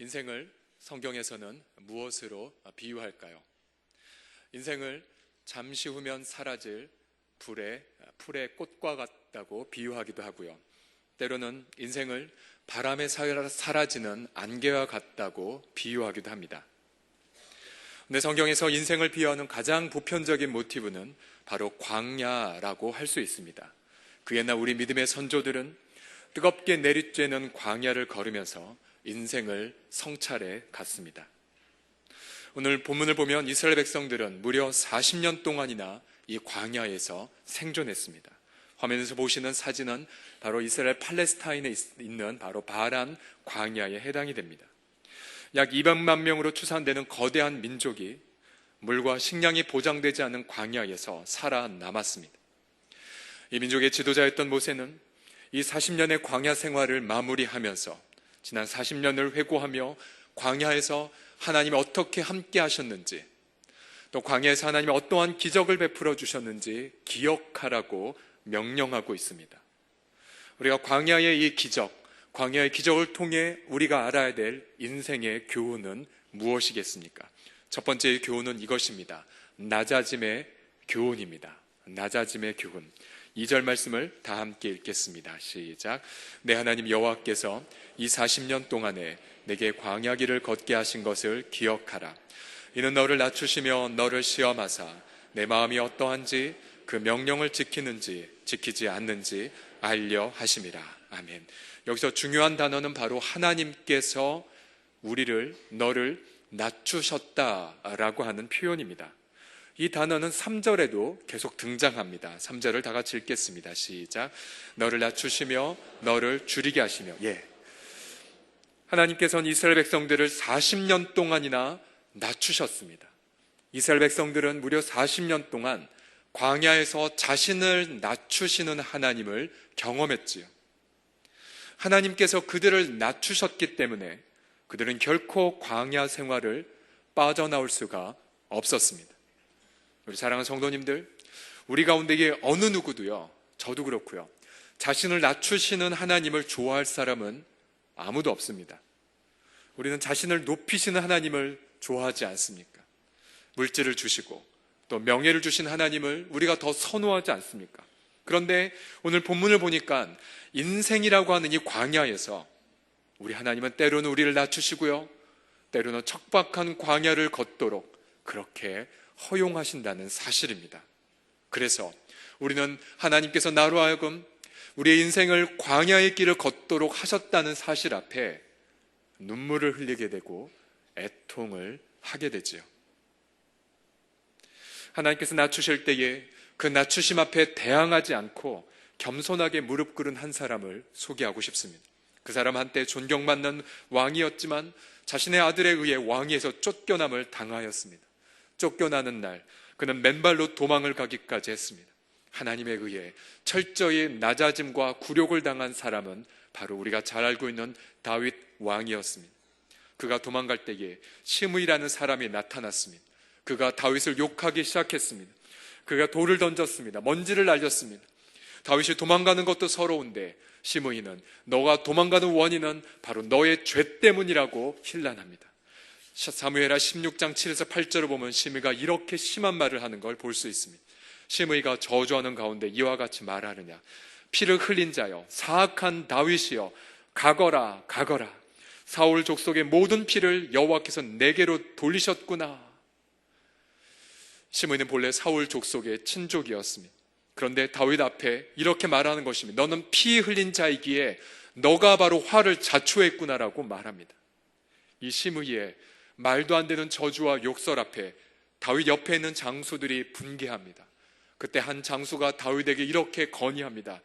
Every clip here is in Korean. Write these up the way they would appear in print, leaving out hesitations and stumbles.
인생을 성경에서는 무엇으로 비유할까요? 인생을 잠시 후면 사라질 풀의 꽃과 같다고 비유하기도 하고요. 때로는 인생을 바람에 사라지는 안개와 같다고 비유하기도 합니다. 근데 성경에서 인생을 비유하는 가장 보편적인 모티브는 바로 광야라고 할 수 있습니다. 그 옛날 우리 믿음의 선조들은 뜨겁게 내리쬐는 광야를 걸으면서 인생을 성찰해 갔습니다. 오늘 본문을 보면 이스라엘 백성들은 무려 40년 동안이나 이 광야에서 생존했습니다. 화면에서 보시는 사진은 바로 이스라엘 팔레스타인에 있는 바로 바란 광야에 해당이 됩니다. 약 200만 명으로 추산되는 거대한 민족이 물과 식량이 보장되지 않은 광야에서 살아남았습니다. 이 민족의 지도자였던 모세는 이 40년의 광야 생활을 마무리하면서 지난 40년을 회고하며 광야에서 하나님이 어떻게 함께 하셨는지, 또 광야에서 하나님이 어떠한 기적을 베풀어 주셨는지 기억하라고 명령하고 있습니다. 우리가 광야의 이 기적, 광야의 기적을 통해 우리가 알아야 될 인생의 교훈은 무엇이겠습니까? 첫 번째 교훈은 이것입니다. 낮아짐의 교훈입니다. 낮아짐의 교훈. 2절 말씀을 다 함께 읽겠습니다. 시작. 내 하나님 여호와께서 이 40년 동안에 내게 광야길을 걷게 하신 것을 기억하라. 이는 너를 낮추시며 너를 시험하사 내 마음이 어떠한지 그 명령을 지키는지 지키지 않는지 알려 하심이라. 아멘. 여기서 중요한 단어는 바로 하나님께서 너를 낮추셨다라고 하는 표현입니다. 이 단어는 3절에도 계속 등장합니다. 3절을 다 같이 읽겠습니다. 시작. 너를 낮추시며 너를 줄이게 하시며. 하나님께서는 이스라엘 백성들을 40년 동안이나 낮추셨습니다. 이스라엘 백성들은 무려 40년 동안 광야에서 자신을 낮추시는 하나님을 경험했지요. 하나님께서 그들을 낮추셨기 때문에 그들은 결코 광야 생활을 빠져나올 수가 없었습니다. 우리 사랑하는 성도님들, 우리 가운데에 어느 누구도요, 저도 그렇고요, 자신을 낮추시는 하나님을 좋아할 사람은 아무도 없습니다. 우리는 자신을 높이시는 하나님을 좋아하지 않습니까? 물질을 주시고 또 명예를 주신 하나님을 우리가 더 선호하지 않습니까? 그런데 오늘 본문을 보니까 인생이라고 하는 이 광야에서 우리 하나님은 때로는 우리를 낮추시고요, 때로는 척박한 광야를 걷도록 그렇게 허용하신다는 사실입니다. 그래서 우리는 하나님께서 나로 하여금 우리의 인생을 광야의 길을 걷도록 하셨다는 사실 앞에 눈물을 흘리게 되고 애통을 하게 되지요. 하나님께서 낮추실 때에 그 낮추심 앞에 대항하지 않고 겸손하게 무릎 꿇은 한 사람을 소개하고 싶습니다. 그 사람 한때 존경받는 왕이었지만 자신의 아들에 의해 왕위에서 쫓겨남을 당하였습니다. 쫓겨나는 날 그는 맨발로 도망을 가기까지 했습니다. 하나님에 의해 철저히 낮아짐과 굴욕을 당한 사람은 바로 우리가 잘 알고 있는 다윗 왕이었습니다. 그가 도망갈 때에 시므이라는 사람이 나타났습니다. 그가 다윗을 욕하기 시작했습니다. 그가 돌을 던졌습니다. 먼지를 날렸습니다. 다윗이 도망가는 것도 서러운데 시므이는 너가 도망가는 원인은 바로 너의 죄 때문이라고 힐난합니다. 사무엘하 16장 7에서 8절을 보면 시므이가 이렇게 심한 말을 하는 걸 볼 수 있습니다. 시므이가 저주하는 가운데 이와 같이 말하느냐. 피를 흘린 자여, 사악한 다윗이여, 가거라 가거라. 사울 족속의 모든 피를 여호와께서 내게로 돌리셨구나. 시므이는 본래 사울 족속의 친족이었습니다. 그런데 다윗 앞에 이렇게 말하는 것입니다. 너는 피 흘린 자이기에 너가 바로 화를 자초했구나라고 말합니다. 이 시므이의 말도 안 되는 저주와 욕설 앞에 다윗 옆에 있는 장수들이 분개합니다. 그때 한 장수가 다윗에게 이렇게 건의합니다.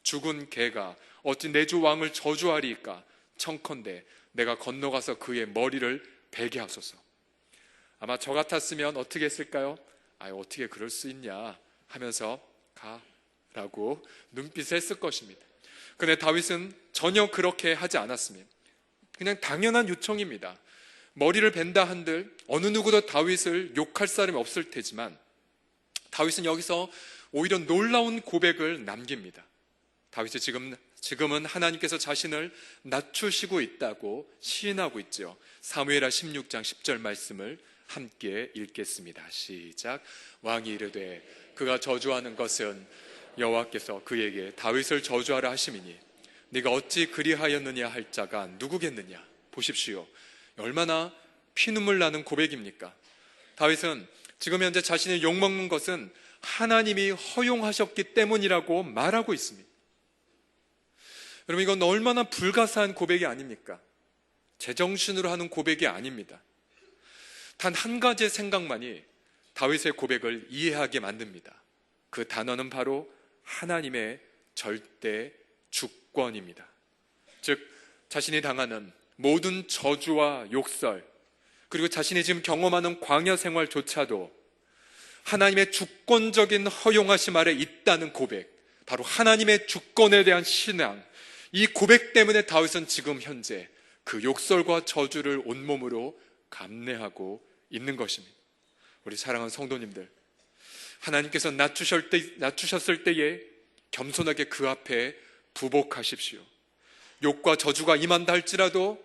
죽은 개가 어찌 내 주 왕을 저주하리이까? 청컨대 내가 건너가서 그의 머리를 베게 하소서. 아마 저 같았으면 어떻게 했을까요? 어떻게 그럴 수 있냐 하면서 가라고 눈빛을 했을 것입니다. 그런데 다윗은 전혀 그렇게 하지 않았습니다. 그냥 당연한 요청입니다. 머리를 벤다 한들 어느 누구도 다윗을 욕할 사람이 없을 테지만 다윗은 여기서 오히려 놀라운 고백을 남깁니다. 다윗이 지금은 하나님께서 자신을 낮추시고 있다고 시인하고 있죠. 사무엘하 16장 10절 말씀을 함께 읽겠습니다. 시작. 왕이 이르되 그가 저주하는 것은 여호와께서 그에게 다윗을 저주하라 하심이니 네가 어찌 그리하였느냐 할 자가 누구겠느냐. 보십시오. 얼마나 피눈물 나는 고백입니까? 다윗은 지금 현재 자신이 욕먹는 것은 하나님이 허용하셨기 때문이라고 말하고 있습니다. 여러분, 이건 얼마나 불가사한 고백이 아닙니까? 제정신으로 하는 고백이 아닙니다. 단 한 가지의 생각만이 다윗의 고백을 이해하게 만듭니다. 그 단어는 바로 하나님의 절대 주권입니다. 즉, 자신이 당하는 모든 저주와 욕설, 그리고 자신이 지금 경험하는 광야 생활조차도 하나님의 주권적인 허용하심 아래 있다는 고백, 바로 하나님의 주권에 대한 신앙, 이 고백 때문에 다윗은 지금 현재 그 욕설과 저주를 온몸으로 감내하고 있는 것입니다. 우리 사랑하는 성도님들, 하나님께서 낮추셨을 때에 겸손하게 그 앞에 부복하십시오. 욕과 저주가 임한다 할지라도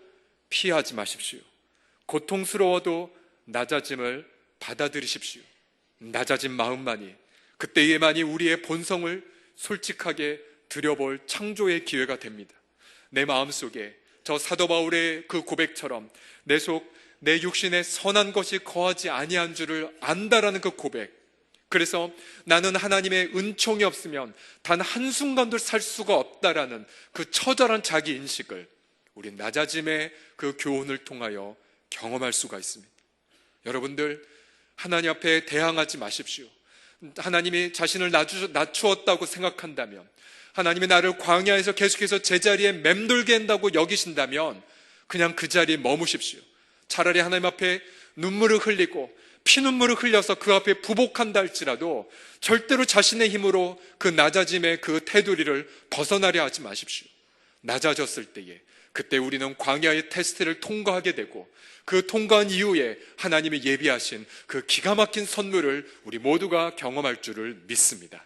피하지 마십시오. 고통스러워도 낮아짐을 받아들이십시오. 낮아진 마음만이, 그때에만이 우리의 본성을 솔직하게 들여볼 창조의 기회가 됩니다. 내 마음속에 저 사도 바울의 그 고백처럼 내 육신에 선한 것이 거하지 아니한 줄을 안다라는 그 고백, 그래서 나는 하나님의 은총이 없으면 단 한순간도 살 수가 없다라는 그 처절한 자기 인식을 우리 낮아짐의 그 교훈을 통하여 경험할 수가 있습니다. 여러분들, 하나님 앞에 대항하지 마십시오. 하나님이 자신을 낮추었다고 생각한다면, 하나님이 나를 광야에서 계속해서 제자리에 맴돌게 한다고 여기신다면 그냥 그 자리에 머무십시오. 차라리 하나님 앞에 눈물을 흘리고 피눈물을 흘려서 그 앞에 부복한다 할지라도 절대로 자신의 힘으로 그 낮아짐의 그 테두리를 벗어나려 하지 마십시오. 낮아졌을 때에 그때 우리는 광야의 테스트를 통과하게 되고, 그 통과한 이후에 하나님이 예비하신 그 기가 막힌 선물을 우리 모두가 경험할 줄을 믿습니다.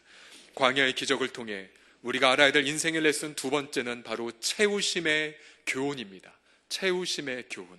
광야의 기적을 통해 우리가 알아야 될 인생의 레슨 두 번째는 바로 채우심의 교훈입니다. 채우심의 교훈.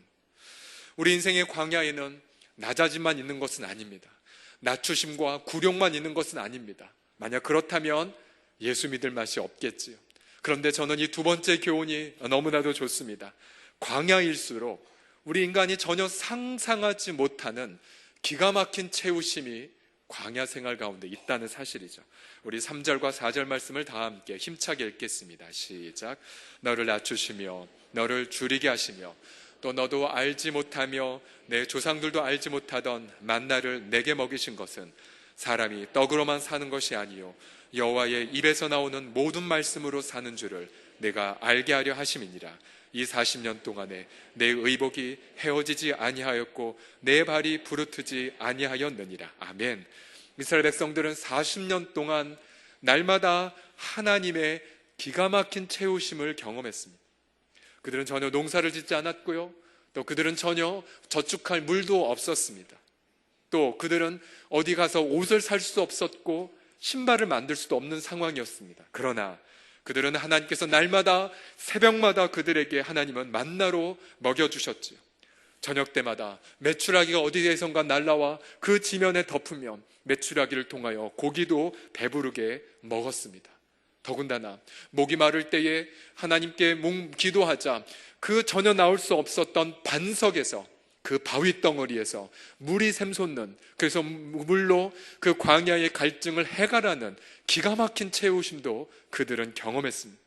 우리 인생의 광야에는 낮아짐만 있는 것은 아닙니다. 낮추심과 굴욕만 있는 것은 아닙니다. 만약 그렇다면 예수 믿을 맛이 없겠지요. 그런데 저는 이 두 번째 교훈이 너무나도 좋습니다. 광야일수록 우리 인간이 전혀 상상하지 못하는 기가 막힌 채우심이 광야 생활 가운데 있다는 사실이죠. 우리 3절과 4절 말씀을 다 함께 힘차게 읽겠습니다. 시작. 너를 낮추시며 너를 줄이게 하시며 또 너도 알지 못하며 내 조상들도 알지 못하던 만나를 내게 먹이신 것은 사람이 떡으로만 사는 것이 아니요 여호와의 입에서 나오는 모든 말씀으로 사는 줄을 내가 알게 하려 하심이니라. 이 40년 동안에 내 의복이 헤어지지 아니하였고 내 발이 부르트지 아니하였느니라. 아멘. 이스라엘 백성들은 40년 동안 날마다 하나님의 기가 막힌 채우심을 경험했습니다. 그들은 전혀 농사를 짓지 않았고요, 또 그들은 전혀 저축할 물도 없었습니다. 또 그들은 어디 가서 옷을 살 수 없었고 신발을 만들 수도 없는 상황이었습니다. 그러나 그들은 하나님께서 날마다 새벽마다 그들에게 하나님은 만나로 먹여주셨지요. 저녁 때마다 메추라기가 어디에선가 날라와 그 지면에 덮으면 메추라기를 통하여 고기도 배부르게 먹었습니다. 더군다나 목이 마를 때에 하나님께 기도하자 그 전혀 나올 수 없었던 반석에서, 그 바위 덩어리에서 물이 샘솟는, 그래서 물로 그 광야의 갈증을 해가라는 기가 막힌 채우심도 그들은 경험했습니다.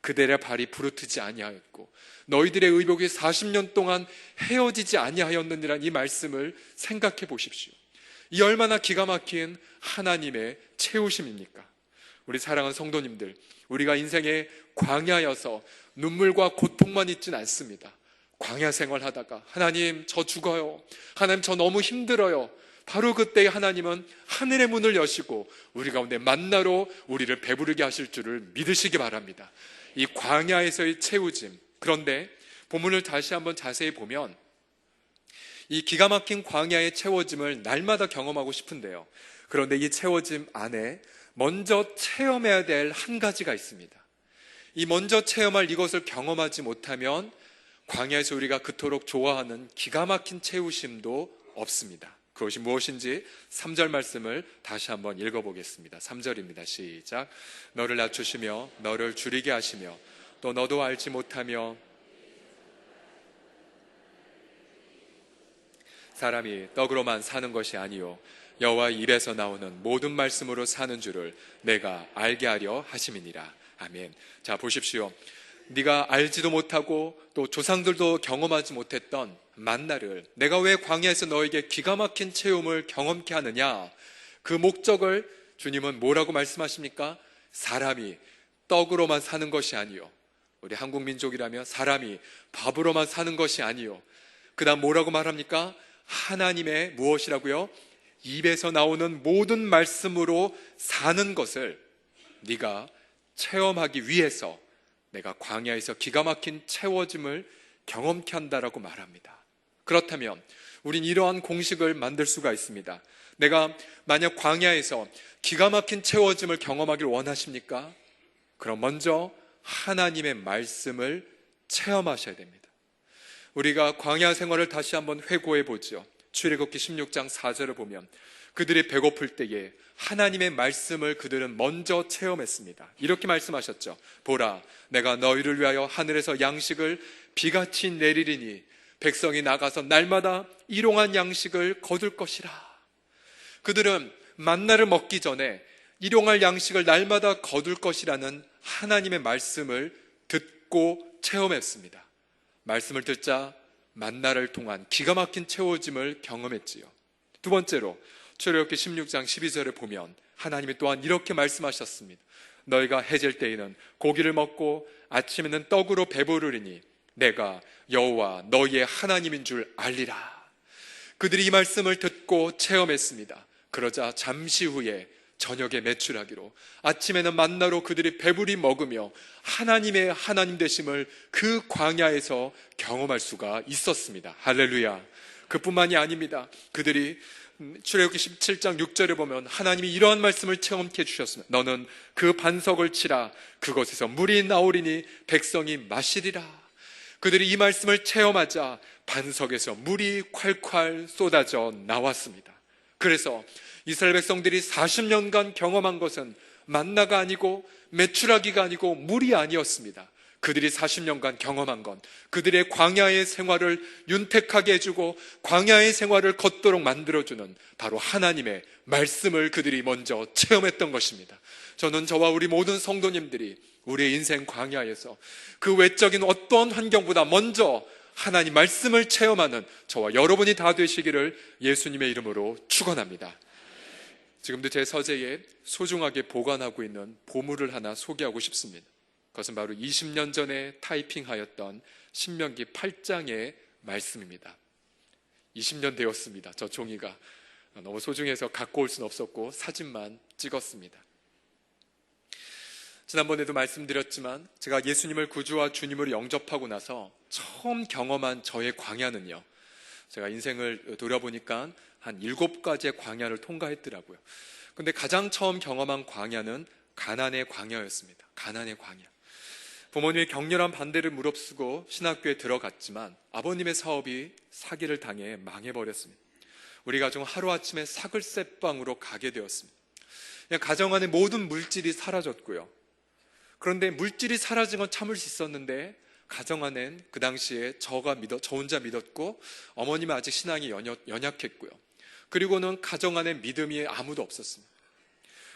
그들의 발이 부르트지 아니하였고 너희들의 의복이 40년 동안 헤어지지 아니하였느니란 이 말씀을 생각해 보십시오. 이 얼마나 기가 막힌 하나님의 채우심입니까? 우리 사랑하는 성도님들, 우리가 인생의 광야여서 눈물과 고통만 있진 않습니다. 광야 생활하다가 하나님 저 죽어요, 하나님 저 너무 힘들어요, 바로 그때 하나님은 하늘의 문을 여시고 우리 가운데 만나로 우리를 배부르게 하실 줄을 믿으시기 바랍니다. 이 광야에서의 채우짐. 그런데 본문을 다시 한번 자세히 보면 이 기가 막힌 광야의 채워짐을 날마다 경험하고 싶은데요, 그런데 이 채워짐 안에 먼저 체험해야 될 한 가지가 있습니다. 이 먼저 체험할 이것을 경험하지 못하면 광야에서 우리가 그토록 좋아하는 기가 막힌 채우심도 없습니다. 그것이 무엇인지 3절 말씀을 다시 한번 읽어보겠습니다. 3절입니다. 시작. 너를 낮추시며 너를 줄이게 하시며 또 너도 알지 못하며 사람이 떡으로만 사는 것이 아니요 여호와의 입에서 나오는 모든 말씀으로 사는 줄을 내가 알게 하려 하심이니라. 아멘. 자, 보십시오. 네가 알지도 못하고 또 조상들도 경험하지 못했던 만나를 내가 왜 광야에서 너에게 기가 막힌 체험을 경험케 하느냐? 그 목적을 주님은 뭐라고 말씀하십니까? 사람이 떡으로만 사는 것이 아니요, 우리 한국 민족이라면 사람이 밥으로만 사는 것이 아니요, 그 다음 뭐라고 말합니까? 하나님의 무엇이라고요? 입에서 나오는 모든 말씀으로 사는 것을 네가 체험하기 위해서 내가 광야에서 기가 막힌 채워짐을 경험케 한다라고 말합니다. 그렇다면 우린 이러한 공식을 만들 수가 있습니다. 내가 만약 광야에서 기가 막힌 채워짐을 경험하길 원하십니까? 그럼 먼저 하나님의 말씀을 체험하셔야 됩니다. 우리가 광야 생활을 다시 한번 회고해 보죠. 출애굽기 16장 4절을 보면 그들이 배고플 때에 하나님의 말씀을 그들은 먼저 체험했습니다. 이렇게 말씀하셨죠. 보라, 내가 너희를 위하여 하늘에서 양식을 비같이 내리리니 백성이 나가서 날마다 일용한 양식을 거둘 것이라. 그들은 만나를 먹기 전에 일용할 양식을 날마다 거둘 것이라는 하나님의 말씀을 듣고 체험했습니다. 말씀을 듣자 만나를 통한 기가 막힌 채워짐을 경험했지요. 두 번째로 출애굽기 16장 12절에 보면 하나님이 또한 이렇게 말씀하셨습니다. 너희가 해질 때에는 고기를 먹고 아침에는 떡으로 배부르리니 내가 여호와 너희의 하나님인 줄 알리라. 그들이 이 말씀을 듣고 체험했습니다. 그러자 잠시 후에 저녁에 메추라기로 아침에는 만나로 그들이 배부리 먹으며 하나님의 하나님 되심을 그 광야에서 경험할 수가 있었습니다. 할렐루야. 그뿐만이 아닙니다. 그들이 출애굽기 17장 6절에 보면 하나님이 이러한 말씀을 체험케 해주셨습니다. 너는 그 반석을 치라. 그것에서 물이 나오리니 백성이 마시리라. 그들이 이 말씀을 체험하자 반석에서 물이 콸콸 쏟아져 나왔습니다. 그래서 이스라엘 백성들이 40년간 경험한 것은 만나가 아니고 메추라기가 아니고 물이 아니었습니다. 그들이 40년간 경험한 건 그들의 광야의 생활을 윤택하게 해주고 광야의 생활을 걷도록 만들어주는 바로 하나님의 말씀을 그들이 먼저 체험했던 것입니다. 저는 저와 우리 모든 성도님들이 우리의 인생 광야에서 그 외적인 어떤 환경보다 먼저 하나님 말씀을 체험하는 저와 여러분이 다 되시기를 예수님의 이름으로 축원합니다. 지금도 제 서재에 소중하게 보관하고 있는 보물을 하나 소개하고 싶습니다. 그것은 바로 20년 전에 타이핑하였던 신명기 8장의 말씀입니다. 20년 되었습니다. 저 종이가 너무 소중해서 갖고 올 수는 없었고 사진만 찍었습니다. 지난번에도 말씀드렸지만 제가 예수님을 구주와 주님으로 영접하고 나서 처음 경험한 저의 광야는요, 제가 인생을 돌아보니까 한 7가지의 광야를 통과했더라고요. 근데 가장 처음 경험한 광야는 가나안의 광야였습니다. 가나안의 광야. 부모님의 격렬한 반대를 무릅쓰고 신학교에 들어갔지만 아버님의 사업이 사기를 당해 망해버렸습니다. 우리 가정은 하루아침에 사글세방으로 가게 되었습니다. 그냥 가정 안에 모든 물질이 사라졌고요. 그런데 물질이 사라진 건 참을 수 있었는데 가정 안엔 그 당시에 저 혼자 믿었고 어머님은 아직 신앙이 연약했고요. 그리고는 가정 안에 믿음이 아무도 없었습니다.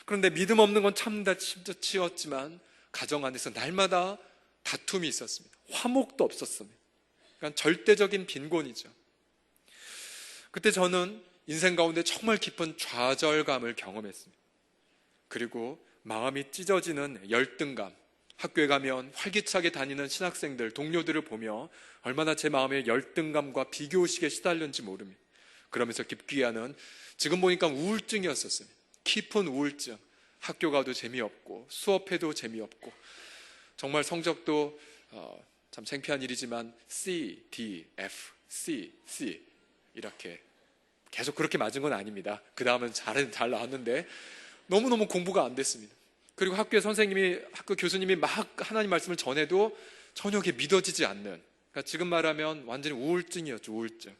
그런데 믿음 없는 건 참다 치웠지만 가정 안에서 날마다 다툼이 있었습니다. 화목도 없었습니다. 그러니까 절대적인 빈곤이죠. 그때 저는 인생 가운데 정말 깊은 좌절감을 경험했습니다. 그리고 마음이 찢어지는 열등감, 학교에 가면 활기차게 다니는 신학생들, 동료들을 보며 얼마나 제 마음에 열등감과 비교의식에 시달렸는지 모릅니다. 그러면서 깊기야는 지금 보니까 우울증이었었어요. 깊은 우울증. 학교 가도 재미없고 수업해도 재미없고 정말 성적도 참 창피한 일이지만 C, D, F, C, C 이렇게 계속 그렇게 맞은 건 아닙니다. 그 다음은 잘 나왔는데 너무너무 공부가 안 됐습니다. 그리고 학교에 선생님이, 학교 교수님이 막 하나님 말씀을 전해도 전혀 그게 믿어지지 않는, 그러니까 지금 말하면 완전히 우울증이었죠. 우울증.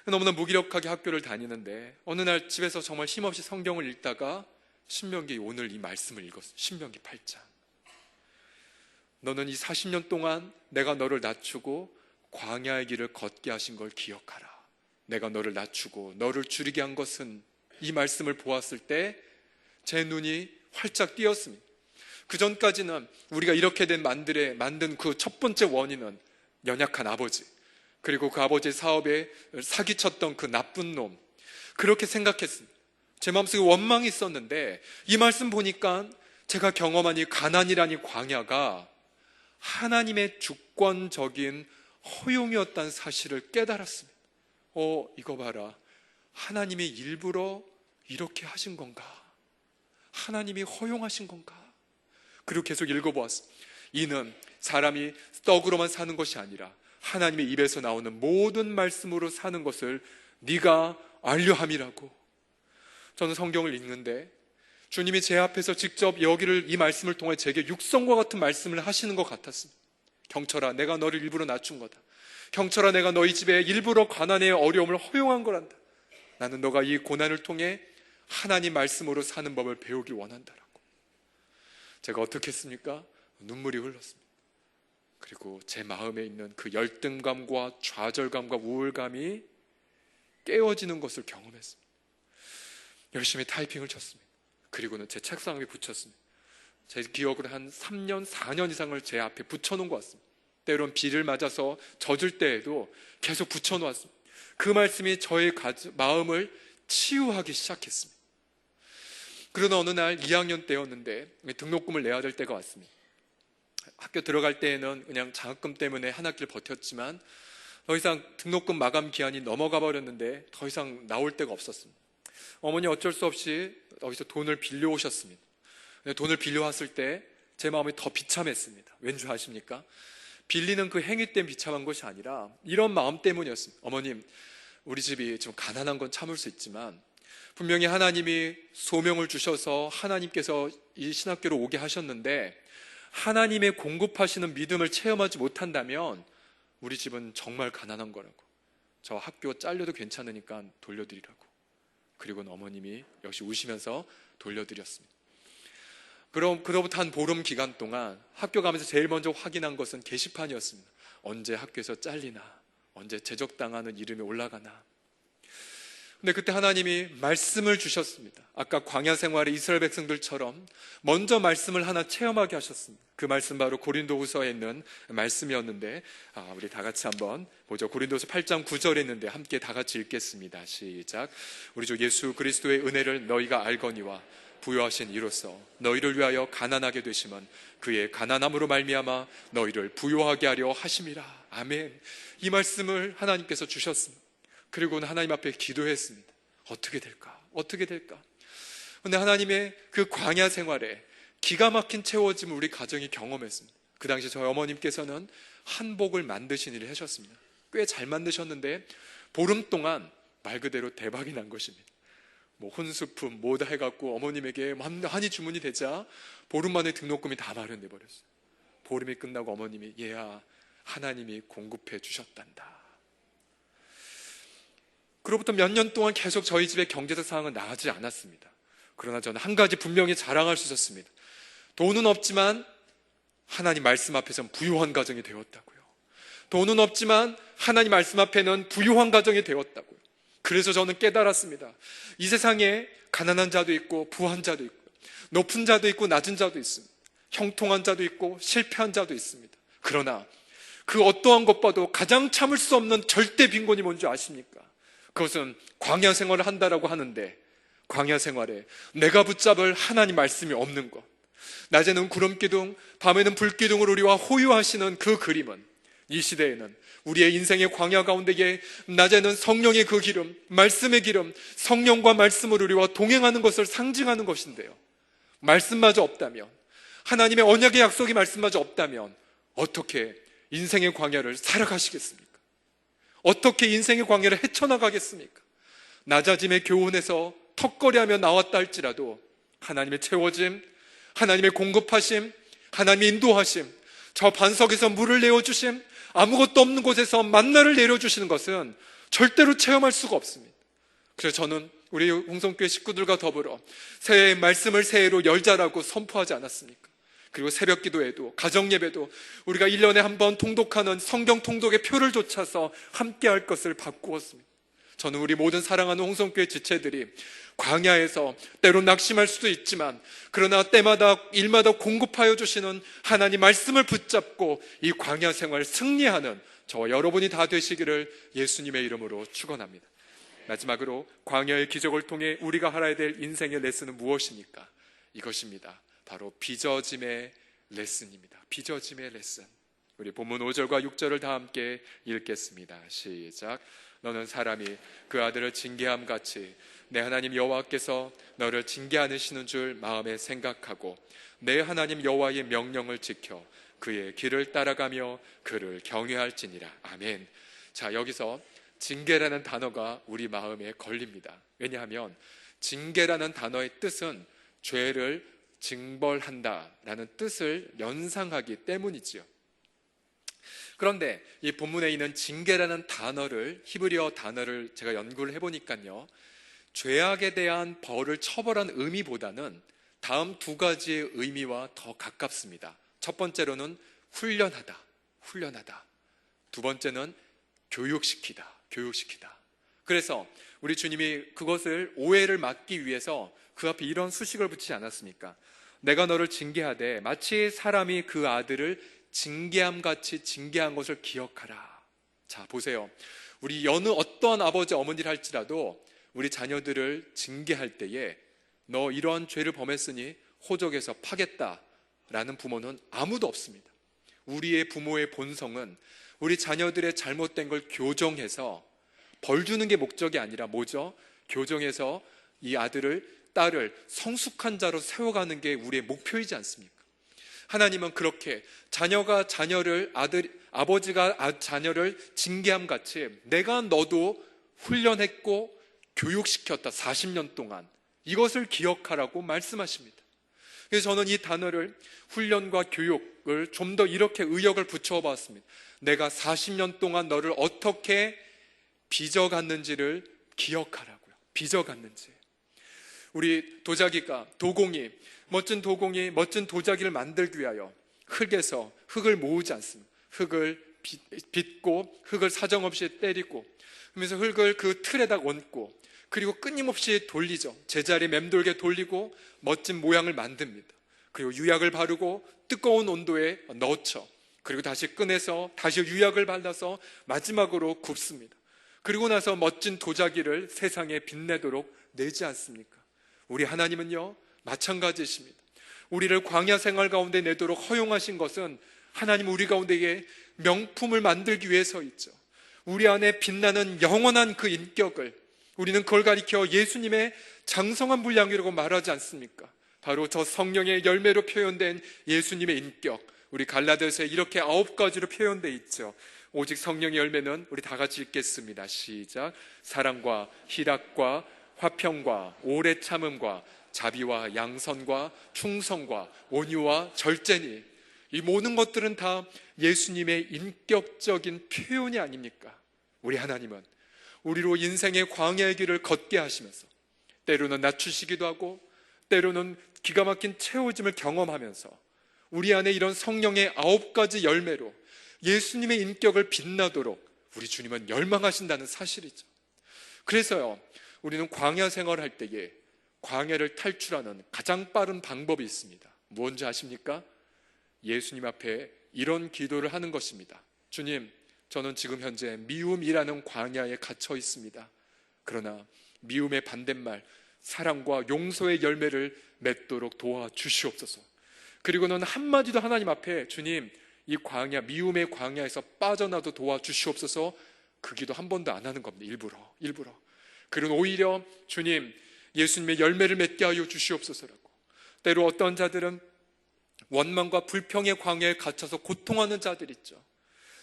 너무나 무기력하게 학교를 다니는데 어느 날 집에서 정말 힘없이 성경을 읽다가 신명기, 오늘 이 말씀을 읽었어요. 신명기 8장. 너는 이 40년 동안 내가 너를 낮추고 광야의 길을 걷게 하신 걸 기억하라. 내가 너를 낮추고 너를 줄이게 한 것은, 이 말씀을 보았을 때 제 눈이 활짝 띄었습니다. 그 전까지는 우리가 이렇게 만든 그 첫 번째 원인은 연약한 아버지, 그리고 그 아버지의 사업에 사기쳤던 그 나쁜 놈, 그렇게 생각했습니다. 제 마음속에 원망이 있었는데 이 말씀 보니까 제가 경험한 이 가난이라는 광야가 하나님의 주권적인 허용이었다는 사실을 깨달았습니다. 이거 봐라. 하나님이 일부러 이렇게 하신 건가? 하나님이 허용하신 건가? 그리고 계속 읽어보았습니다. 이는 사람이 떡으로만 사는 것이 아니라 하나님의 입에서 나오는 모든 말씀으로 사는 것을 네가 알려 함이라고. 저는 성경을 읽는데 주님이 제 앞에서 직접 이 말씀을 통해 제게 육성과 같은 말씀을 하시는 것 같았습니다. 경철아, 내가 너를 일부러 낮춘 거다. 경철아, 내가 너희 집에 일부러 가난의 어려움을 허용한 거란다. 나는 너가 이 고난을 통해 하나님 말씀으로 사는 법을 배우길 원한다라고. 제가 어떻게 했습니까? 눈물이 흘렀습니다. 그리고 제 마음에 있는 그 열등감과 좌절감과 우울감이 깨어지는 것을 경험했습니다. 열심히 타이핑을 쳤습니다. 그리고는 제 책상 위에 붙였습니다. 제 기억으로 한 3년, 4년 이상을 제 앞에 붙여놓은 것 같습니다. 때론 비를 맞아서 젖을 때에도 계속 붙여놓았습니다. 그 말씀이 저의 마음을 치유하기 시작했습니다. 그러던 어느 날 2학년 때였는데 등록금을 내야 될 때가 왔습니다. 학교 들어갈 때에는 그냥 장학금 때문에 한 학기를 버텼지만 더 이상 등록금 마감 기한이 넘어가 버렸는데 더 이상 나올 데가 없었습니다. 어머니 어쩔 수 없이 어디서 돈을 빌려오셨습니다. 돈을 빌려왔을 때 제 마음이 더 비참했습니다. 왠지 아십니까? 빌리는 그 행위 때문에 비참한 것이 아니라 이런 마음 때문이었습니다. 어머님, 우리 집이 좀 가난한 건 참을 수 있지만 분명히 하나님이 소명을 주셔서 하나님께서 이 신학교로 오게 하셨는데 하나님의 공급하시는 믿음을 체험하지 못한다면 우리 집은 정말 가난한 거라고. 저 학교 잘려도 괜찮으니까 돌려드리라고. 그리고는 어머님이 역시 우시면서 돌려드렸습니다. 그로부터 한 보름 기간 동안 학교 가면서 제일 먼저 확인한 것은 게시판이었습니다. 언제 학교에서 잘리나, 언제 제적당하는 이름이 올라가나. 근데 그때 하나님이 말씀을 주셨습니다. 아까 광야 생활의 이스라엘 백성들처럼 먼저 말씀을 하나 체험하게 하셨습니다. 그 말씀 바로 고린도후서에 있는 말씀이었는데 우리 다 같이 한번 보죠. 고린도후서 8장 9절에 있는데 함께 다 같이 읽겠습니다. 시작. 우리 주 예수 그리스도의 은혜를 너희가 알거니와 부요하신 이로써 너희를 위하여 가난하게 되심은 그의 가난함으로 말미암아 너희를 부요하게 하려 하심이라. 아멘. 이 말씀을 하나님께서 주셨습니다. 그리고는 하나님 앞에 기도했습니다. 어떻게 될까? 어떻게 될까? 그런데 하나님의 그 광야 생활에 기가 막힌 채워짐을 우리 가정이 경험했습니다. 그 당시 저희 어머님께서는 한복을 만드신 일을 하셨습니다. 꽤 잘 만드셨는데 보름 동안 말 그대로 대박이 난 것입니다. 혼수품 뭐다 해갖고 어머님에게 많이 주문이 되자 보름 만에 등록금이 다 마련돼 버렸어요. 보름이 끝나고 어머님이 얘야, 하나님이 공급해 주셨단다. 그로부터 몇 년 동안 계속 저희 집의 경제적 상황은 나아지지 않았습니다. 그러나 저는 한 가지 분명히 자랑할 수 있었습니다. 돈은 없지만 하나님 말씀 앞에서는 부유한 가정이 되었다고요. 돈은 없지만 하나님 말씀 앞에는 부유한 가정이 되었다고요. 그래서 저는 깨달았습니다. 이 세상에 가난한 자도 있고 부한 자도 있고 높은 자도 있고 낮은 자도 있습니다. 형통한 자도 있고 실패한 자도 있습니다. 그러나 그 어떠한 것보다도 가장 참을 수 없는 절대 빈곤이 뭔지 아십니까? 그것은 광야 생활을 한다라고 하는데 광야 생활에 내가 붙잡을 하나님 말씀이 없는 것, 낮에는 구름기둥 밤에는 불기둥을 우리와 호유하시는 그 그림은 이 시대에는 우리의 인생의 광야 가운데에 낮에는 성령의 그 기름, 말씀의 기름, 성령과 말씀으로 우리와 동행하는 것을 상징하는 것인데요, 말씀마저 없다면, 하나님의 언약의 약속이 말씀마저 없다면 어떻게 인생의 광야를 살아가시겠습니까? 어떻게 인생의 광야를 헤쳐나가겠습니까? 낮아짐의 교훈에서 턱걸이하며 나왔다 할지라도 하나님의 채워짐, 하나님의 공급하심, 하나님의 인도하심, 저 반석에서 물을 내어주심, 아무것도 없는 곳에서 만나를 내려주시는 것은 절대로 체험할 수가 없습니다. 그래서 저는 우리 홍성교회 식구들과 더불어 새해의 말씀을 새해로 열자라고 선포하지 않았습니까? 그리고 새벽 기도에도 가정 예배도 우리가 1년에 한 번 통독하는 성경 통독의 표를 좇아서 함께 할 것을 바꾸었습니다. 저는 우리 모든 사랑하는 홍성교회 지체들이 광야에서 때로 낙심할 수도 있지만 그러나 때마다 일마다 공급하여 주시는 하나님 말씀을 붙잡고 이 광야 생활 승리하는 저와 여러분이 다 되시기를 예수님의 이름으로 축원합니다. 마지막으로 광야의 기적을 통해 우리가 알아야 될 인생의 레슨은 무엇입니까? 이것입니다. 바로 빚어짐의 레슨입니다. 빚어짐의 레슨. 우리 본문 5절과 6절을 다 함께 읽겠습니다. 시작. 너는 사람이 그 아들을 징계함 같이 내 하나님 여호와께서 너를 징계하시는 줄 마음에 생각하고 내 하나님 여호와의 명령을 지켜 그의 길을 따라가며 그를 경외할지니라. 아멘. 자, 여기서 징계라는 단어가 우리 마음에 걸립니다. 왜냐하면 징계라는 단어의 뜻은 죄를 징벌한다라는 뜻을 연상하기 때문이지요. 그런데 이 본문에 있는 징계라는 단어를, 히브리어 단어를 제가 연구를 해보니까요, 죄악에 대한 벌을 처벌한 의미보다는 다음 두 가지의 의미와 더 가깝습니다. 첫 번째로는 훈련하다. 두 번째는 교육시키다. 그래서 우리 주님이 그것을 오해를 막기 위해서 그 앞에 이런 수식을 붙이지 않았습니까? 내가 너를 징계하되 마치 사람이 그 아들을 징계함 같이 징계한 것을 기억하라. 자, 보세요. 우리 여느 어떠한 아버지 어머니를 할지라도 우리 자녀들을 징계할 때에 너 이러한 죄를 범했으니 호적에서 파겠다라는 부모는 아무도 없습니다. 우리의 부모의 본성은 우리 자녀들의 잘못된 걸 교정해서 벌 주는 게 목적이 아니라 뭐죠? 교정해서 이 아들을, 딸을 성숙한 자로 세워가는 게 우리의 목표이지 않습니까? 하나님은 그렇게 자녀가 자녀를, 아버지가 자녀를 징계함 같이 내가 너도 훈련했고 교육시켰다. 40년 동안 이것을 기억하라고 말씀하십니다. 그래서 저는 이 단어를 훈련과 교육을 좀 더 이렇게 의역을 붙여봤습니다. 내가 40년 동안 너를 어떻게 빚어갔는지를 기억하라고요. 빚어갔는지. 우리 도공이 멋진 도자기를 만들기 위하여 흙에서 흙을 모으지 않습니다. 흙을 빚고 흙을 사정없이 때리고 그러면서 흙을 그 틀에다 얹고 그리고 끊임없이 돌리죠. 제자리에 맴돌게 돌리고 멋진 모양을 만듭니다. 그리고 유약을 바르고 뜨거운 온도에 넣죠. 그리고 다시 꺼내서 다시 유약을 발라서 마지막으로 굽습니다. 그리고 나서 멋진 도자기를 세상에 빛내도록 내지 않습니까? 우리 하나님은요, 마찬가지십니다. 우리를 광야 생활 가운데 내도록 허용하신 것은 하나님 우리 가운데에 명품을 만들기 위해서 있죠. 우리 안에 빛나는 영원한 그 인격을 우리는 그걸 가리켜 예수님의 장성한 분량이라고 말하지 않습니까? 바로 저 성령의 열매로 표현된 예수님의 인격, 우리 갈라디아서에 이렇게 9가지로 표현되어 있죠. 오직 성령의 열매는 우리 다 같이 읽겠습니다. 시작. 사랑과 희락과 화평과 오래 참음과 자비와 양선과 충성과 온유와 절제니, 이 모든 것들은 다 예수님의 인격적인 표현이 아닙니까? 우리 하나님은 우리로 인생의 광야의 길을 걷게 하시면서 때로는 낮추시기도 하고 때로는 기가 막힌 채워짐을 경험하면서 우리 안에 이런 성령의 9가지 열매로 예수님의 인격을 빛나도록 우리 주님은 열망하신다는 사실이죠. 그래서요, 우리는 광야 생활할 때에 광야를 탈출하는 가장 빠른 방법이 있습니다. 뭔지 아십니까? 예수님 앞에 이런 기도를 하는 것입니다. 주님, 저는 지금 현재 미움이라는 광야에 갇혀 있습니다. 그러나 미움의 반대말 사랑과 용서의 열매를 맺도록 도와주시옵소서. 그리고는 한마디도 하나님 앞에 주님, 이 광야, 미움의 광야에서 빠져나도 도와주시옵소서, 그 기도 한 번도 안 하는 겁니다. 일부러. 그리고 오히려 주님, 예수님의 열매를 맺게 하여 주시옵소서라고. 때로 어떤 자들은 원망과 불평의 광야에 갇혀서 고통하는 자들 있죠.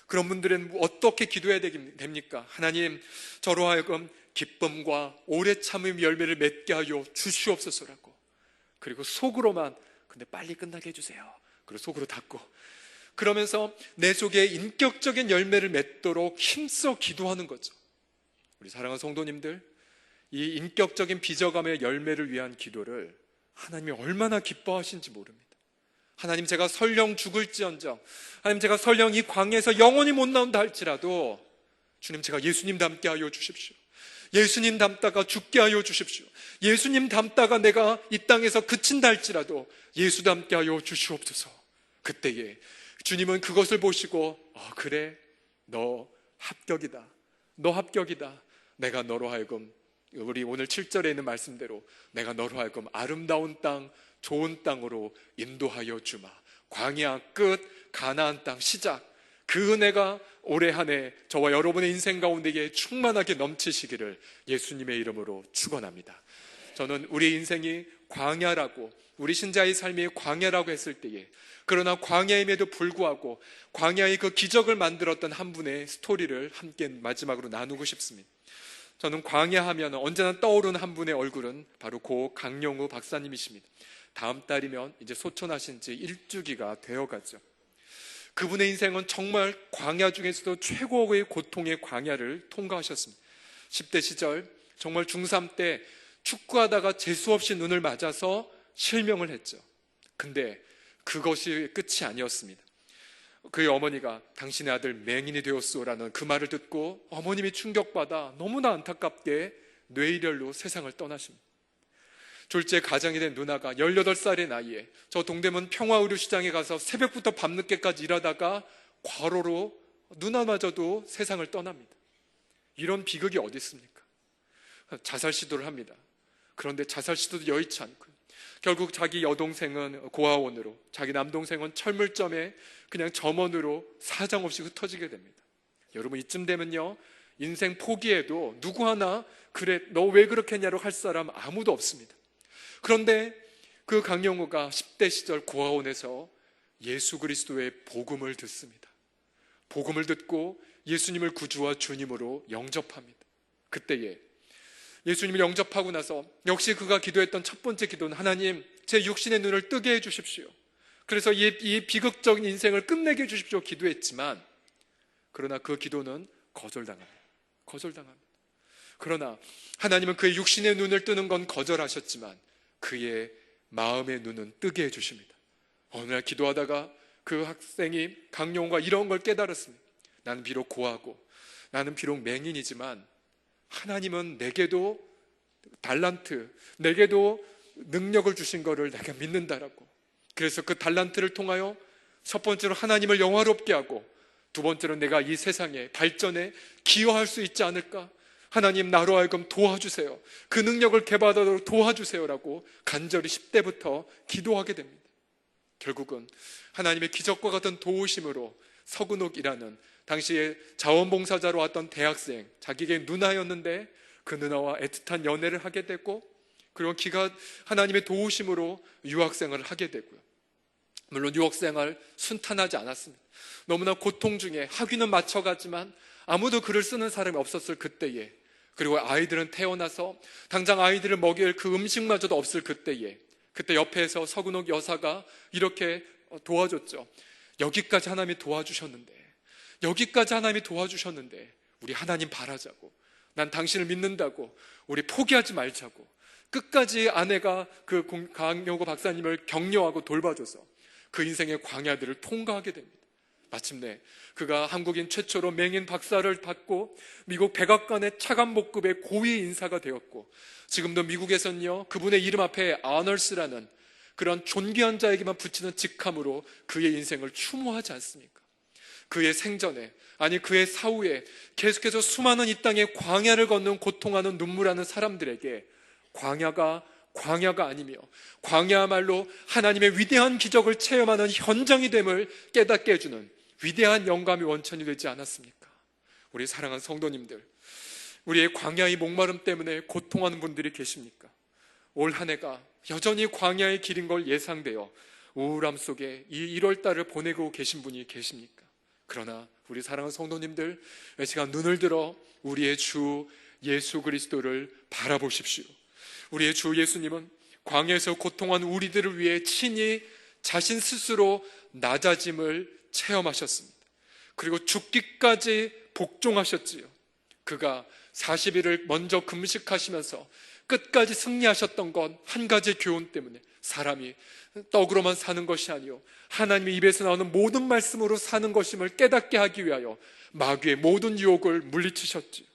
그런 분들은 어떻게 기도해야 됩니까? 하나님, 저로 하여금 기쁨과 오래 참음 열매를 맺게 하여 주시옵소서라고. 그리고 속으로만 근데 빨리 끝나게 해주세요. 그리고 속으로 닫고, 그러면서 내 속에 인격적인 열매를 맺도록 힘써 기도하는 거죠. 우리 사랑하는 성도님들, 이 인격적인 비저감의 열매를 위한 기도를 하나님이 얼마나 기뻐하신지 모릅니다. 하나님, 제가 설령 죽을지언정, 하나님, 제가 설령 이 광야에서 영원히 못 나온다 할지라도 주님, 제가 예수님 닮게 하여 주십시오. 예수님 닮다가 죽게 하여 주십시오. 예수님 닮다가 내가 이 땅에서 그친다 할지라도 예수 닮게 하여 주시옵소서. 그때에 주님은 그것을 보시고 그래, 너 합격이다. 너 합격이다. 내가 너로 하여금, 우리 오늘 7절에 있는 말씀대로 내가 너로 하여금 아름다운 땅, 좋은 땅으로 인도하여 주마. 광야 끝, 가나안 땅 시작. 그 은혜가 올해 한 해 저와 여러분의 인생 가운데에 충만하게 넘치시기를 예수님의 이름으로 축원합니다. 저는 우리 인생이 광야라고, 우리 신자의 삶이 광야라고 했을 때에, 그러나 광야임에도 불구하고 광야의 그 기적을 만들었던 한 분의 스토리를 함께 마지막으로 나누고 싶습니다. 저는 광야 하면 언제나 떠오르는 한 분의 얼굴은 바로 고 강영우 박사님이십니다. 다음 달이면 이제 소천하신 지 1주기가 되어가죠. 그분의 인생은 정말 광야 중에서도 최고의 고통의 광야를 통과하셨습니다. 10대 시절 정말 중3 때 축구하다가 재수없이 눈을 맞아서 실명을 했죠. 근데 그것이 끝이 아니었습니다. 그의 어머니가 당신의 아들 맹인이 되었소라는 그 말을 듣고 어머님이 충격받아 너무나 안타깝게 뇌일혈로 세상을 떠나십니다. 졸지에 가장이 된 누나가 18살의 나이에 저 동대문 평화의료시장에 가서 새벽부터 밤늦게까지 일하다가 과로로 누나마저도 세상을 떠납니다. 이런 비극이 어디 있습니까? 자살 시도를 합니다. 그런데 자살 시도도 여의치 않고 결국 자기 여동생은 고아원으로, 자기 남동생은 철물점에 그냥 점원으로 사정없이 흩어지게 됩니다. 여러분, 이쯤 되면요, 인생 포기해도 누구 하나 그래 너 왜 그렇게 했냐고 할 사람 아무도 없습니다. 그런데 그 강영우가 10대 시절 고아원에서 예수 그리스도의 복음을 듣습니다. 복음을 듣고 예수님을 구주와 주님으로 영접합니다. 그때에 예수님을 영접하고 나서 역시 그가 기도했던 첫 번째 기도는 하나님, 제 육신의 눈을 뜨게 해주십시오. 그래서 이 비극적인 인생을 끝내게 해주십시오 기도했지만, 그러나 그 기도는 거절당합니다. 그러나 하나님은 그의 육신의 눈을 뜨는 건 거절하셨지만 그의 마음의 눈은 뜨게 해주십니다. 어느 날 기도하다가 그 학생이 강영우가 이런 걸 깨달았습니다. 나는 비록 고아고, 나는 비록 맹인이지만 하나님은 내게도 달란트, 내게도 능력을 주신 거를 내가 믿는다라고. 그래서 그 달란트를 통하여 첫 번째로 하나님을 영화롭게 하고, 두 번째로 내가 이 세상의 발전에 기여할 수 있지 않을까? 하나님, 나로 하여금 도와주세요. 그 능력을 개발하도록 도와주세요라고 간절히 10대부터 기도하게 됩니다. 결국은 하나님의 기적과 같은 도우심으로 서근옥이라는 당시에 자원봉사자로 왔던 대학생, 자기에게 누나였는데 그 누나와 애틋한 연애를 하게 되고, 그리고 그가 하나님의 도우심으로 유학생활을 하게 되고요. 물론 유학생활 순탄하지 않았습니다. 너무나 고통 중에 학위는 맞춰가지만 아무도 글을 쓰는 사람이 없었을 그때에, 그리고 아이들은 태어나서 당장 아이들을 먹일 그 음식마저도 없을 그때에, 그때 옆에서 서근옥 여사가 이렇게 도와줬죠. 여기까지 하나님이 도와주셨는데 우리 하나님 바라자고, 난 당신을 믿는다고, 우리 포기하지 말자고 끝까지 아내가 그 강영우 박사님을 격려하고 돌봐줘서 그 인생의 광야들을 통과하게 됩니다. 마침내 그가 한국인 최초로 맹인 박사를 받고 미국 백악관의 차관복급의 고위 인사가 되었고, 지금도 미국에서는요, 그분의 이름 앞에 아너스라는 그런 존귀한 자에게만 붙이는 직함으로 그의 인생을 추모하지 않습니까? 그의 생전에, 아니 그의 사후에 계속해서 수많은 이 땅의 광야를 걷는 고통하는 눈물하는 사람들에게 광야가 아니며 광야야말로 하나님의 위대한 기적을 체험하는 현장이 됨을 깨닫게 해주는 위대한 영감의 원천이 되지 않았습니까? 우리 사랑하는 성도님들, 우리의 광야의 목마름 때문에 고통하는 분들이 계십니까? 올 한 해가 여전히 광야의 길인 걸 예상되어 우울함 속에 이 1월달을 보내고 계신 분이 계십니까? 그러나 우리 사랑하는 성도님들, 이 시간 눈을 들어 우리의 주 예수 그리스도를 바라보십시오. 우리의 주 예수님은 광야에서 고통한 우리들을 위해 친히 자신 스스로 낮아짐을 체험하셨습니다. 그리고 죽기까지 복종하셨지요. 그가 40일을 먼저 금식하시면서 끝까지 승리하셨던 건 한 가지 교훈 때문에, 사람이 떡으로만 사는 것이 아니요 하나님의 입에서 나오는 모든 말씀으로 사는 것임을 깨닫게 하기 위하여 마귀의 모든 유혹을 물리치셨지요.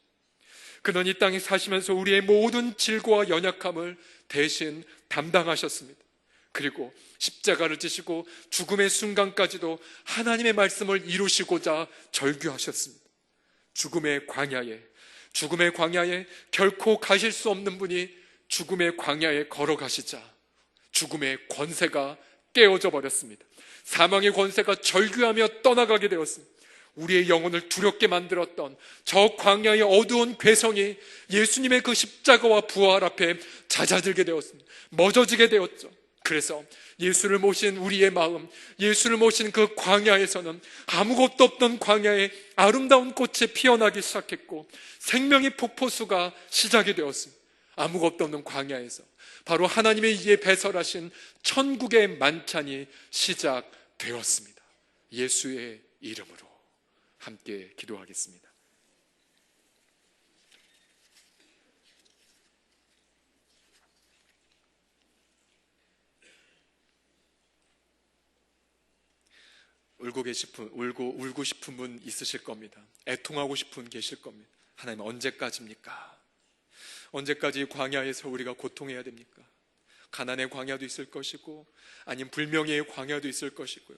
그는 이 땅에 사시면서 우리의 모든 질고와 연약함을 대신 담당하셨습니다. 그리고 십자가를 지시고 죽음의 순간까지도 하나님의 말씀을 이루시고자 절규하셨습니다. 죽음의 광야에 결코 가실 수 없는 분이 죽음의 광야에 걸어가시자 죽음의 권세가 깨어져 버렸습니다. 사망의 권세가 절규하며 떠나가게 되었습니다. 우리의 영혼을 두렵게 만들었던 저 광야의 어두운 괴성이 예수님의 그 십자가와 부활 앞에 잦아들게 되었습니다. 멎어지게 되었죠. 그래서 예수를 모신 우리의 마음, 예수를 모신 그 광야에서는 아무것도 없던 광야에 아름다운 꽃이 피어나기 시작했고 생명의 폭포수가 시작이 되었습니다. 아무것도 없는 광야에서 바로 하나님의 이에 배설하신 천국의 만찬이 시작되었습니다. 예수의 이름으로 함께 기도하겠습니다. 울고 싶은 분 있으실 겁니다. 애통하고 싶은 분 계실 겁니다. 하나님, 언제까지입니까? 언제까지 광야에서 우리가 고통해야 됩니까? 가난의 광야도 있을 것이고 아니면 불명예의 광야도 있을 것이고요.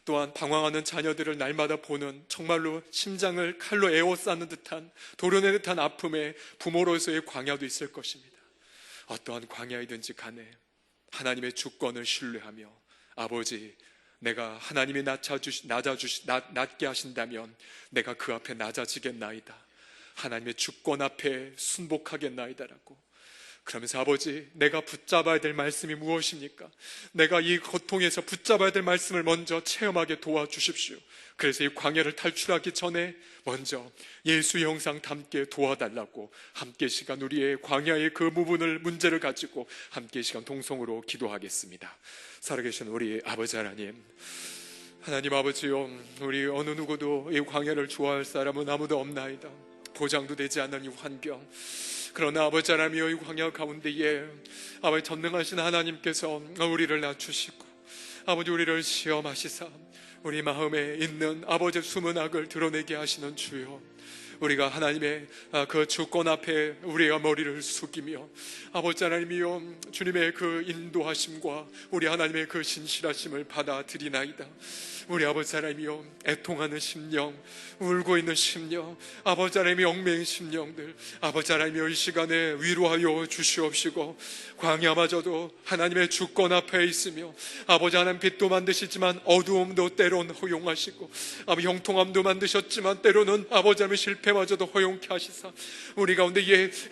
또한 방황하는 자녀들을 날마다 보는 정말로 심장을 칼로 에워싸는 듯한, 도려내는 듯한 아픔의 부모로서의 광야도 있을 것입니다. 어떠한 광야이든지 간에 하나님의 주권을 신뢰하며, 아버지, 내가 하나님이 낮게 하신다면 내가 그 앞에 낮아지겠나이다, 하나님의 주권 앞에 순복하겠나이다라고. 그러면서 아버지, 내가 붙잡아야 될 말씀이 무엇입니까? 내가 이 고통에서 붙잡아야 될 말씀을 먼저 체험하게 도와주십시오. 그래서 이 광야를 탈출하기 전에 먼저 예수의 형상 담게 도와달라고 함께 시간, 우리의 광야의 그 문제를 가지고 함께 시간 동성으로 기도하겠습니다. 살아계신 우리 아버지 하나님, 하나님 아버지요, 우리 어느 누구도 이 광야를 좋아할 사람은 아무도 없나이다. 보장도 되지 않는 이 환경, 그러나 아버지 하나님이여, 이 광야 가운데에 아버지 전능하신 하나님께서 우리를 낮추시고 아버지 우리를 시험하시사 우리 마음에 있는 아버지의 숨은 악을 드러내게 하시는 주여, 우리가 하나님의 그 주권 앞에 우리가 머리를 숙이며 아버지 하나님이여, 주님의 그 인도하심과 우리 하나님의 그 신실하심을 받아들이나이다. 우리 아버지 하나님이여, 애통하는 심령, 울고 있는 심령, 아버지 하나님의 얽매인 심령들, 아버지 하나님이여, 이 시간에 위로하여 주시옵시고 광야마저도 하나님의 주권 앞에 있으며 아버지 하나님, 빛도 만드시지만 어두움도 때론 허용하시고 아버지 형통함도 만드셨지만 때로는 아버지 하나님의 실패마저도 허용케 하시사 우리 가운데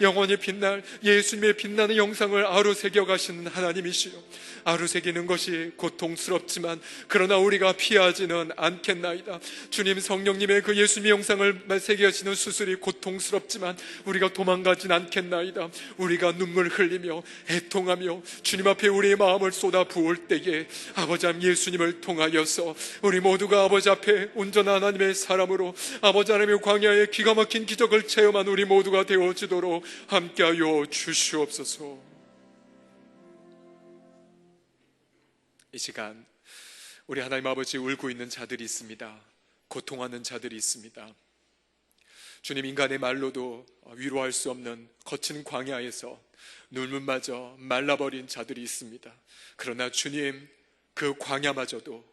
영원히 빛날 예수님의 빛나는 영상을 아루새겨 가시는 하나님이시여, 아루새기는 것이 고통스럽지만 그러나 우리가 피하지는 않겠나이다. 주님, 성령님의 그 예수님의 영상을 새겨지는 수술이 고통스럽지만 우리가 도망가진 않겠나이다. 우리가 눈물 흘리며 애통하며 주님 앞에 우리의 마음을 쏟아 부을 때에 아버지 하나님, 예수님을 통하여서 우리 모두가 아버지 앞에 온전한 하나님의 사람으로 아버지 하나님의 광야의 기가 막힌 기적을 체험한 우리 모두가 되어지도록 함께하여 주시옵소서. 이 시간 우리 하나님 아버지, 울고 있는 자들이 있습니다. 고통하는 자들이 있습니다. 주님, 인간의 말로도 위로할 수 없는 거친 광야에서 눈물마저 말라버린 자들이 있습니다. 그러나 주님, 그 광야마저도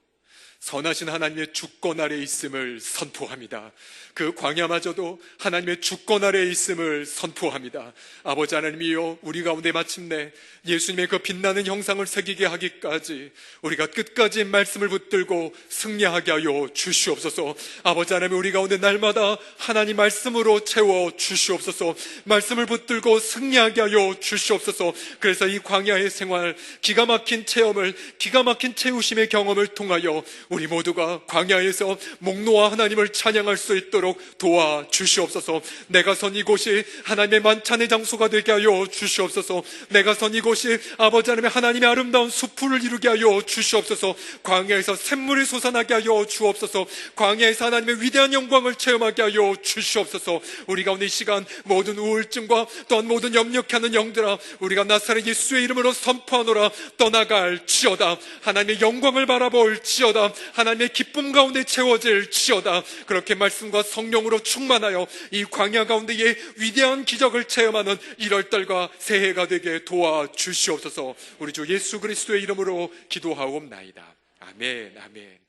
선하신 하나님의 주권 아래에 있음을 선포합니다. 그 광야마저도 하나님의 주권 아래에 있음을 선포합니다. 아버지 하나님이여, 우리 가운데 마침내 예수님의 그 빛나는 형상을 새기게 하기까지 우리가 끝까지 말씀을 붙들고 승리하게 하여 주시옵소서. 아버지 하나님, 우리 가운데 날마다 하나님 말씀으로 채워 주시옵소서. 말씀을 붙들고 승리하게 하여 주시옵소서. 그래서 이 광야의 생활, 기가 막힌 체험을, 기가 막힌 채우심의 경험을 통하여 우리 모두가 광야에서 목 놓아 하나님을 찬양할 수 있도록 도와주시옵소서. 내가 선 이곳이 하나님의 만찬의 장소가 되게 하여 주시옵소서. 내가 선 이곳이 아버지 하나님의 하나님의 아름다운 숲을 이루게 하여 주시옵소서. 광야에서 샘물이 솟아나게 하여 주옵소서. 광야에서 하나님의 위대한 영광을 체험하게 하여 주시옵소서. 우리 가운데 이 시간 모든 우울증과 또한 모든 염려케 하는 영들아, 우리가 나사렛 예수의 이름으로 선포하노라. 떠나갈지어다. 하나님의 영광을 바라볼지어다. 하나님의 기쁨 가운데 채워질지어다. 그렇게 말씀과 성령으로 충만하여 이 광야 가운데의 위대한 기적을 체험하는 1월달과 새해가 되게 도와주시옵소서. 우리 주 예수 그리스도의 이름으로 기도하옵나이다. 아멘, 아멘.